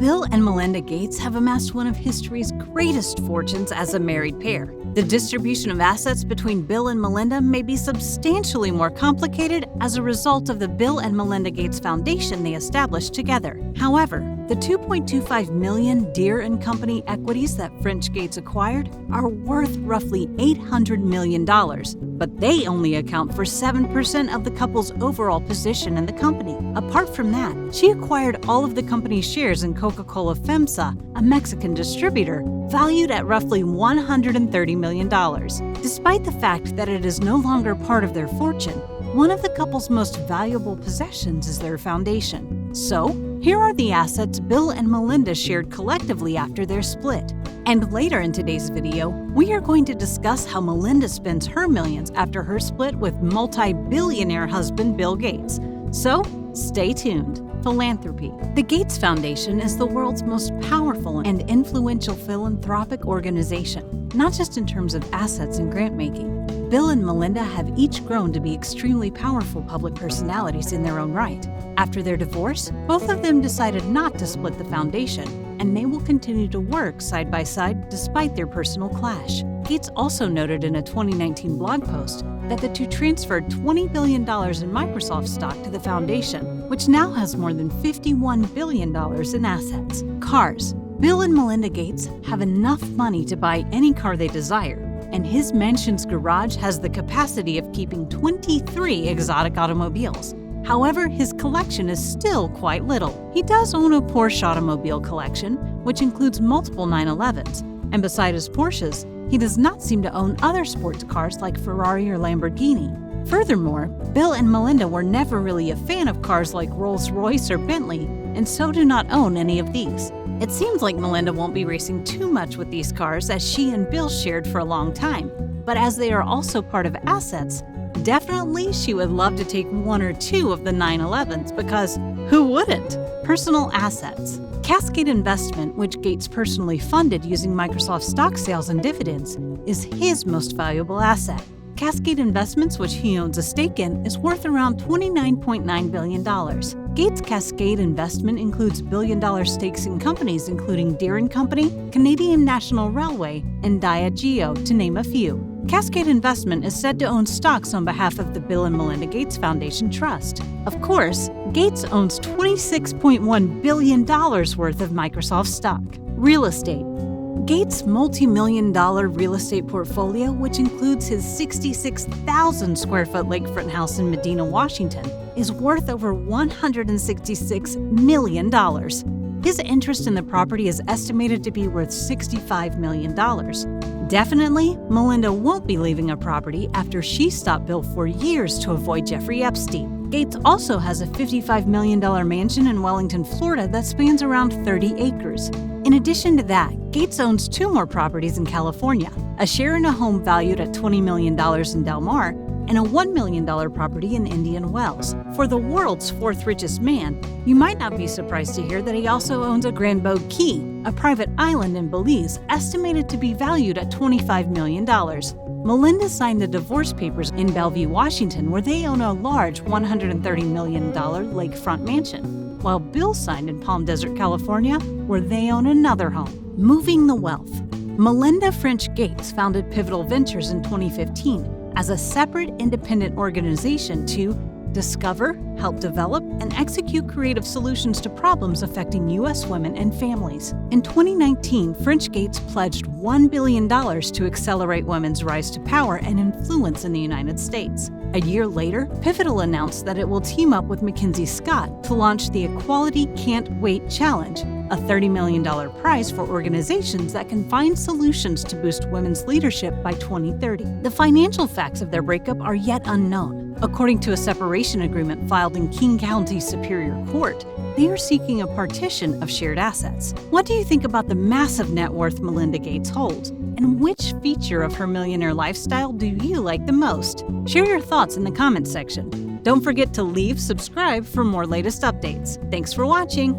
Bill and Melinda Gates have amassed one of history's greatest fortunes as a married pair. The distribution of assets between Bill and Melinda may be substantially more complicated as a result of the Bill and Melinda Gates Foundation they established together. However, the $2.25 million Deere & Company equities that French Gates acquired are worth roughly $800 million, but they only account for 7% of the couple's overall position in the company. Apart from that, she acquired all of the company's shares in Coca-Cola FEMSA, a Mexican distributor, valued at roughly $130 million. Despite the fact that it is no longer part of their fortune, one of the couple's most valuable possessions is their foundation. So, here are the assets Bill and Melinda shared collectively after their split. And later in today's video, we are going to discuss how Melinda spends her millions after her split with multi-billionaire husband Bill Gates. So, stay tuned. Philanthropy. The Gates Foundation is the world's most powerful and influential philanthropic organization, not just in terms of assets and grant-making. Bill and Melinda have each grown to be extremely powerful public personalities in their own right. After their divorce, both of them decided not to split the foundation, and they will continue to work side by side despite their personal clash. Gates also noted in a 2019 blog post that the two transferred $20 billion in Microsoft stock to the foundation, which now has more than $51 billion in assets. Cars. Bill and Melinda Gates have enough money to buy any car they desire, and his mansion's garage has the capacity of keeping 23 exotic automobiles. However, his collection is still quite little. He does own a Porsche automobile collection, which includes multiple 911s, and beside his Porsches, he does not seem to own other sports cars like Ferrari or Lamborghini. Furthermore, Bill and Melinda were never really a fan of cars like Rolls-Royce or Bentley, and so do not own any of these. It seems like Melinda won't be racing too much with these cars as she and Bill shared for a long time, but as they are also part of assets, definitely she would love to take one or two of the 911s because who wouldn't? Personal assets. Cascade Investment, which Gates personally funded using Microsoft stock sales and dividends, is his most valuable asset. Cascade Investments, which he owns a stake in, is worth around $29.9 billion. Gates' Cascade Investment includes billion-dollar stakes in companies including Deere & Company, Canadian National Railway, and Diageo, to name a few. Cascade Investment is said to own stocks on behalf of the Bill and Melinda Gates Foundation Trust. Of course, Gates owns $26.1 billion worth of Microsoft stock. Real estate. Gates' multi-million-dollar real estate portfolio, which includes his 66,000 square foot lakefront house in Medina, Washington, is worth over $166 million. His interest in the property is estimated to be worth $65 million. Definitely, Melinda won't be leaving a property after she stopped Bill for years to avoid Jeffrey Epstein. Gates also has a $55 million mansion in Wellington, Florida that spans around 30 acres. In addition to that, Gates owns two more properties in California, a share in a home valued at $20 million in Del Mar, and a $1 million property in Indian Wells. For the world's fourth richest man, you might not be surprised to hear that he also owns a Grand Bogue Key, a private island in Belize estimated to be valued at $25 million. Melinda signed the divorce papers in Bellevue, Washington, where they own a large $130 million lakefront mansion, while Bill signed in Palm Desert, California, where they own another home. Moving the wealth. Melinda French Gates founded Pivotal Ventures in 2015 as a separate independent organization to discover, help develop, and execute creative solutions to problems affecting U.S. women and families. In 2019, French Gates pledged $1 billion to accelerate women's rise to power and influence in the United States. A year later, Pivotal announced that it will team up with Mackenzie Scott to launch the Equality Can't Wait Challenge, a $30 million prize for organizations that can find solutions to boost women's leadership by 2030. The financial facts of their breakup are yet unknown. According to a separation agreement filed in King County Superior Court, they are seeking a partition of shared assets. What do you think about the massive net worth Melinda Gates holds? And which feature of her millionaire lifestyle do you like the most? Share your thoughts in the comments section. Don't forget to subscribe for more latest updates. Thanks for watching.